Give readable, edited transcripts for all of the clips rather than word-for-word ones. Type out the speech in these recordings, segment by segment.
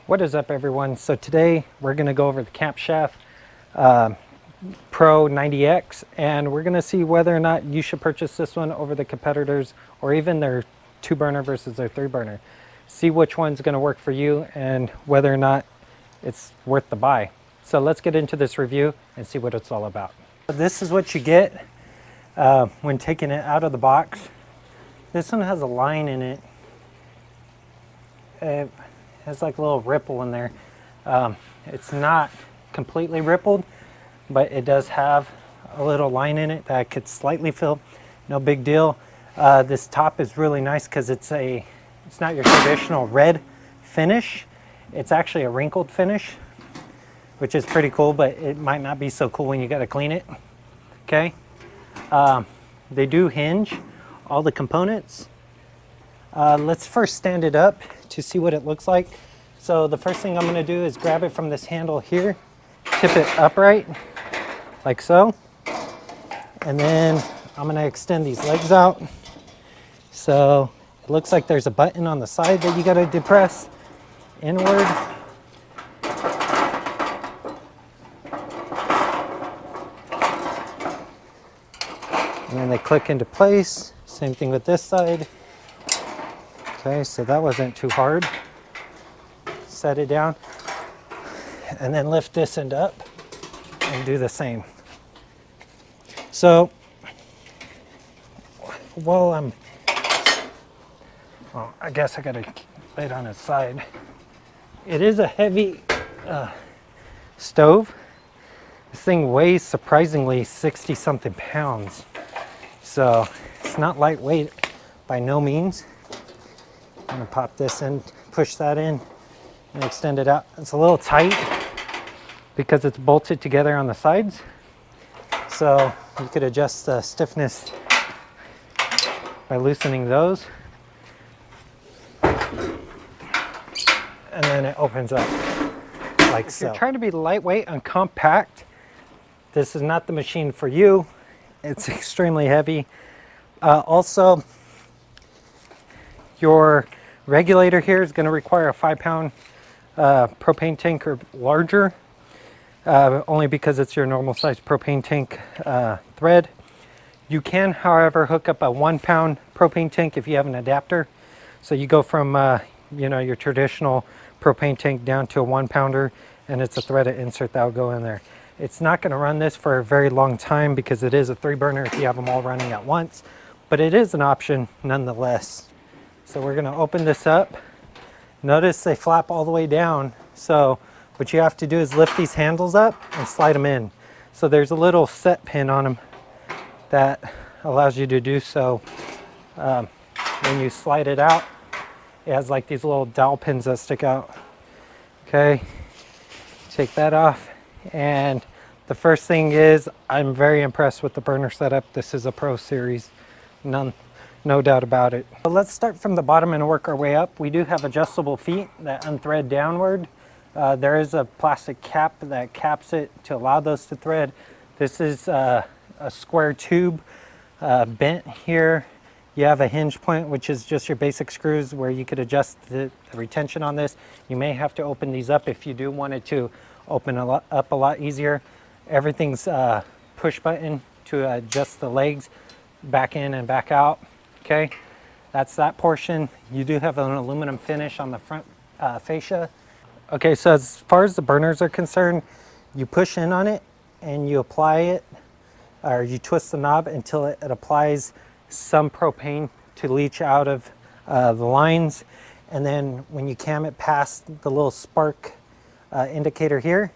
What is up, everyone? So today we're going to go over the Camp Chef Pro 90X, and we're going to see whether or not you should purchase this one over the competitors or even their 2-burner versus their 3-burner. See which one's going to work for you and whether or not it's worth the buy. So let's get into this review and see what it's all about. This is what you get when taking it out of the box. This one has a line in it. It has like a little ripple in there. It's not completely rippled, but it does have a little line in it that I could slightly fill. No big deal. This top is really nice because it's not your traditional red finish. It's actually a wrinkled finish, which is pretty cool, but it might not be so cool when you got to clean it. Okay. They do hinge all the components. Let's first stand it up to see what it looks like. So the first thing I'm going to do is grab it from this handle here, tip it upright like so, and then I'm going to extend these legs out. So it looks like there's a button on the side that you got to depress inward. And then they click into place. Same thing with this side. Okay, so that wasn't too hard. Set it down and then lift this end up and do the same. So I guess I gotta lay it on its side. It is a heavy stove. This thing weighs surprisingly 60 something pounds. So it's not lightweight by no means. I'm gonna pop this in, push that in, and extend it out. It's a little tight because it's bolted together on the sides. So you could adjust the stiffness by loosening those. And then it opens up like so. If you're trying to be lightweight and compact, this is not the machine for you. It's extremely heavy. Also, your regulator here is going to require a 5-pound propane tank or larger, only because it's your normal size propane tank thread. You can, however, hook up a 1-pound propane tank if you have an adapter. So you go from your traditional propane tank down to a 1-pounder, and it's a threaded insert that will go in there. It's not going to run this for a very long time because it is a 3-burner if you have them all running at once, but it is an option nonetheless. So we're going to open this up. Notice they flap all the way down. So what you have to do is lift these handles up and slide them in. So there's a little set pin on them that allows you to do so. When you slide it out, it has like these little dowel pins that stick out. Okay, take that off. And the first thing is, I'm very impressed with the burner setup. This is a Pro Series, no doubt about it. So let's start from the bottom and work our way up. We do have adjustable feet that unthread downward. There is a plastic cap that caps it to allow those to thread. This is a square tube bent here. You have a hinge point, which is just your basic screws where you could adjust the retention on this. You may have to open these up if you do want it to open up a lot easier. Everything's push button to adjust the legs back in and back out. Okay, that's that portion. You do have an aluminum finish on the front fascia. Okay, so as far as the burners are concerned, you push in on it and you apply it, or you twist the knob until it applies some propane to leach out of the lines. And then when you cam it past the little spark indicator here,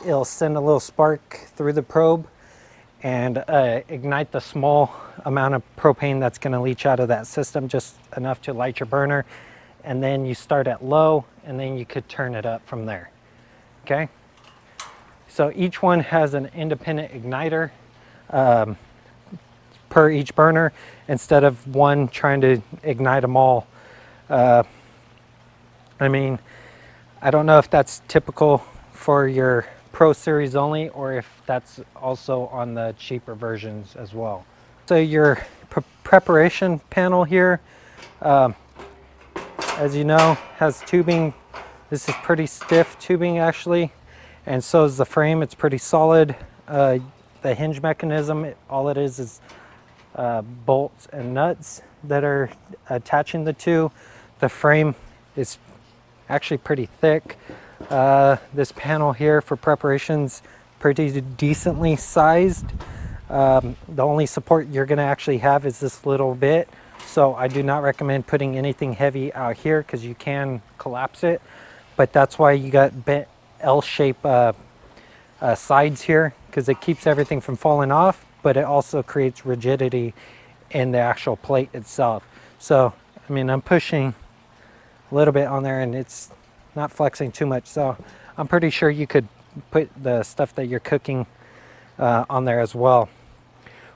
it'll send a little spark through the probe and ignite the small amount of propane that's going to leach out of that system, just enough to light your burner. And then you start at low, and then you could turn it up from there. Okay, so each one has an independent igniter per each burner, instead of one trying to ignite them all. I mean, I don't know if that's typical for your Pro Series only, or if that's also on the cheaper versions as well. So your preparation panel here, as you know, has tubing This is pretty stiff tubing actually, and so is the frame. It's pretty solid. The hinge mechanism, all it is bolts and nuts that are attaching the two. The frame is actually pretty thick. This panel here for preparation's pretty decently sized. The only support you're going to actually have is this little bit, so I do not recommend putting anything heavy out here because you can collapse it. But that's why you got bent L-shape sides here, because it keeps everything from falling off, but it also creates rigidity in the actual plate itself. So I mean, I'm pushing a little bit on there and it's not flexing too much, so I'm pretty sure you could put the stuff that you're cooking on there as well.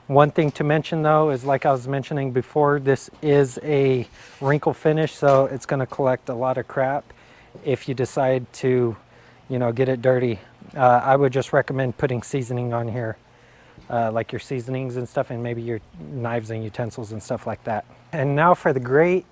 One thing to mention though is, like I was mentioning before, this is a wrinkle finish, so it's going to collect a lot of crap if you decide to, you know, get it dirty. I would just recommend putting seasoning on here, like your seasonings and stuff, and maybe your knives and utensils and stuff like that. And now for the grate,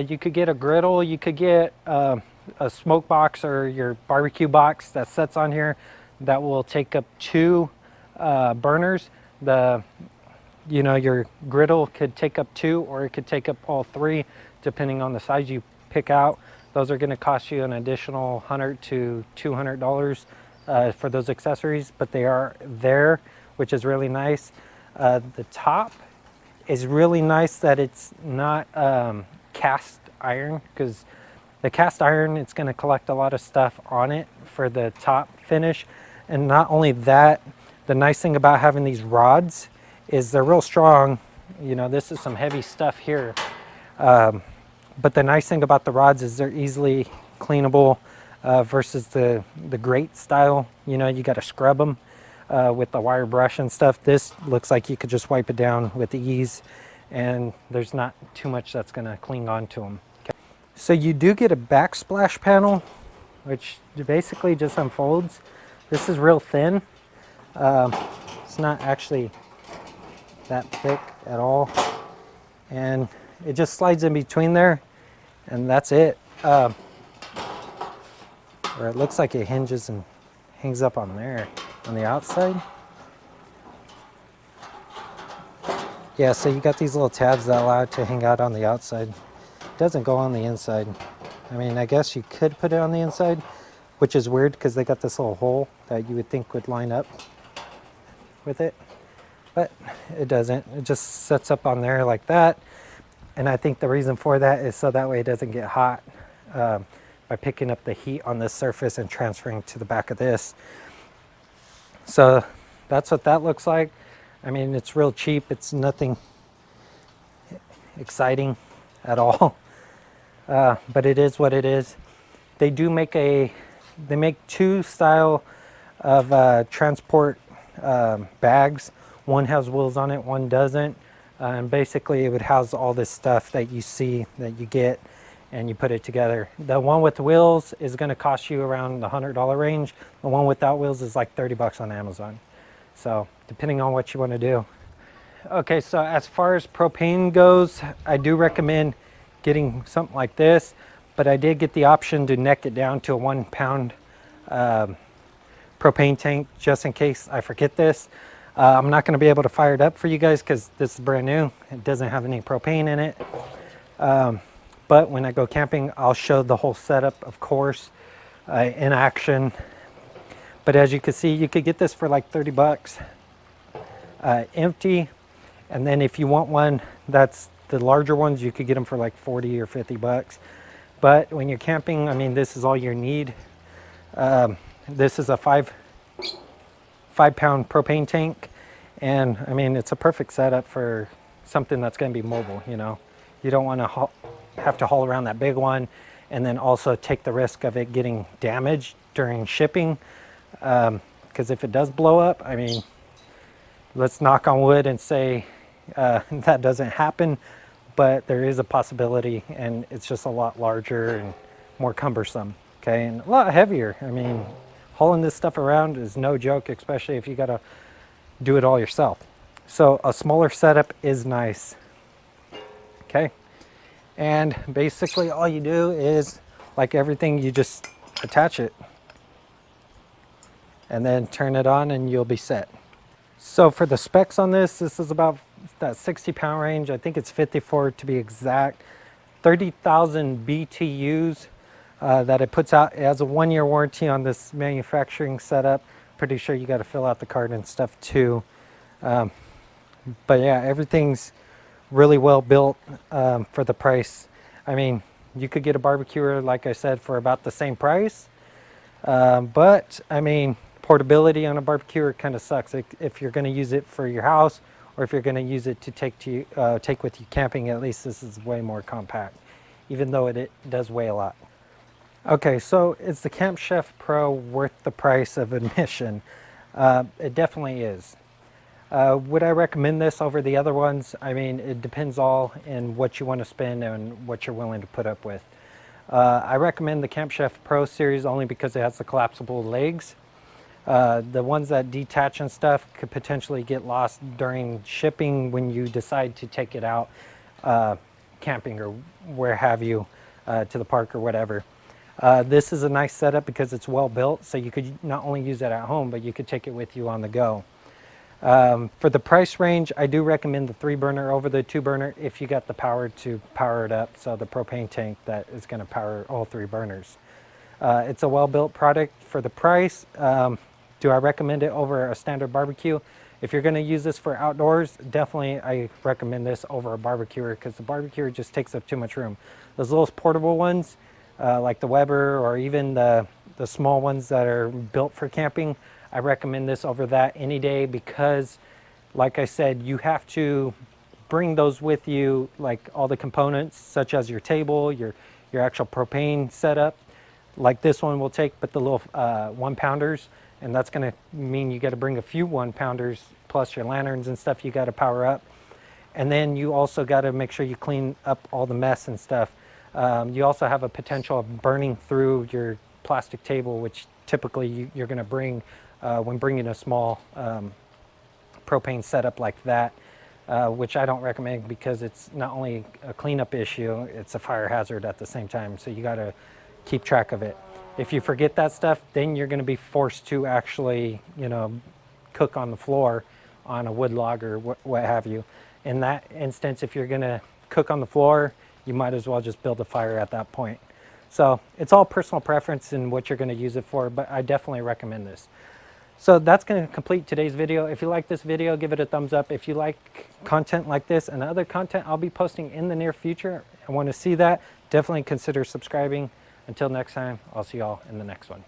you could get a griddle, you could get a smoke box or your barbecue box that sets on here that will take up 2 burners. You know, your griddle could take up 2, or it could take up all 3, depending on the size you pick out. Those are going to cost you an additional $100 to $200 for those accessories, but they are there, which is really nice. The top is really nice that it's not cast iron, because the cast iron, it's going to collect a lot of stuff on it for the top finish. And not only that, the nice thing about having these rods is they're real strong. You know, this is some heavy stuff here. But the nice thing about the rods is they're easily cleanable versus the grate style. You know, you got to scrub them with the wire brush and stuff. This looks like you could just wipe it down with ease, and there's not too much that's going to cling on to them. Okay. So you do get a backsplash panel, which basically just unfolds. This is real thin. It's not actually that thick at all, and it just slides in between there, and that's it. Or it looks like it hinges and hangs up on there on the outside. Yeah, so you got these little tabs that allow it to hang out on the outside. It doesn't go on the inside. I mean, I guess you could put it on the inside, which is weird because they got this little hole that you would think would line up with it, but it doesn't. It just sets up on there like that. And I think the reason for that is so that way it doesn't get hot by picking up the heat on this surface and transferring to the back of this. So that's what that looks like. I mean, it's real cheap. It's nothing exciting at all, but it is what it is. They do make they make 2 style of transport bags. One has wheels on it, one doesn't. And basically it would house all this stuff that you see that you get, and you put it together. The one with the wheels is going to cost you around the $100 range. The one without wheels is like 30 bucks on Amazon. So depending on what you want to do. Okay, so as far as propane goes, I do recommend getting something like this, but I did get the option to neck it down to a 1 pound propane tank just in case I forget this. I'm not going to be able to fire it up for you guys because this is brand new. It doesn't have any propane in it. But when I go camping, I'll show the whole setup, of course, in action. But as you can see, you could get this for like 30 bucks empty. And then if you want one, that's the larger ones, you could get them for like 40 or 50 bucks. But when you're camping, I mean, this is all you need. This is a 5 pound propane tank, and I mean, it's a perfect setup for something that's going to be mobile. You know, you don't want to have to haul around that big one and then also take the risk of it getting damaged during shipping, because if it does blow up, I mean, let's knock on wood and say that doesn't happen, but there is a possibility, and it's just a lot larger and more cumbersome, okay, and a lot heavier. I mean, hauling this stuff around is no joke, especially if you got to do it all yourself. So a smaller setup is nice. Okay. And basically all you do is, like everything, you just attach it, and then turn it on and you'll be set. So for the specs on this is about that 60-pound range. I think it's 54 to be exact. 30,000 BTUs that it puts out. It has a 1-year warranty on this manufacturing setup. Pretty sure you got to fill out the card and stuff too. But yeah, everything's really well built for the price. I mean, you could get a barbecuer, like I said, for about the same price. But I mean, portability on a barbecuer kind of sucks. If you're going to use it for your house, or if you're going to use it to take with you camping, at least this is way more compact, even though it does weigh a lot. Okay, so is the Camp Chef Pro worth the price of admission? It definitely is. Would I recommend this over the other ones? I mean, it depends all in what you want to spend and what you're willing to put up with. I recommend the Camp Chef Pro series only because it has the collapsible legs. The ones that detach and stuff could potentially get lost during shipping when you decide to take it out camping or where have you, to the park or whatever. This is a nice setup because it's well built, so you could not only use it at home, but you could take it with you on the go. For the price range, I do recommend the 3-burner over the 2-burner if you got the power to power it up, so the propane tank that is going to power all 3 burners. It's a well-built product for the price. Do I recommend it over a standard barbecue? If you're going to use this for outdoors, definitely I recommend this over a barbecuer because the barbecuer just takes up too much room. Those little portable ones, like the Weber or even the small ones that are built for camping, I recommend this over that any day because, like I said, you have to bring those with you, like all the components, such as your table, your actual propane setup. Like this one will take, but the little 1-pounders, and that's going to mean you got to bring a few 1-pounders plus your lanterns and stuff you got to power up. And then you also got to make sure you clean up all the mess and stuff. You also have a potential of burning through your plastic table, which typically you're going to bring when bringing a small propane setup like that, which I don't recommend because it's not only a cleanup issue, it's a fire hazard at the same time. So you got to keep track of it. If you forget that stuff, then you're going to be forced to actually, cook on the floor on a wood log or what have you. In that instance, if you're going to cook on the floor, you might as well just build a fire at that point. So it's all personal preference in what you're going to use it for, but I definitely recommend this. So that's going to complete today's video. If you like this video, give it a thumbs up. If you like content like this and other content I'll be posting in the near future and want to see that, definitely consider subscribing. Until next time, I'll see y'all in the next one.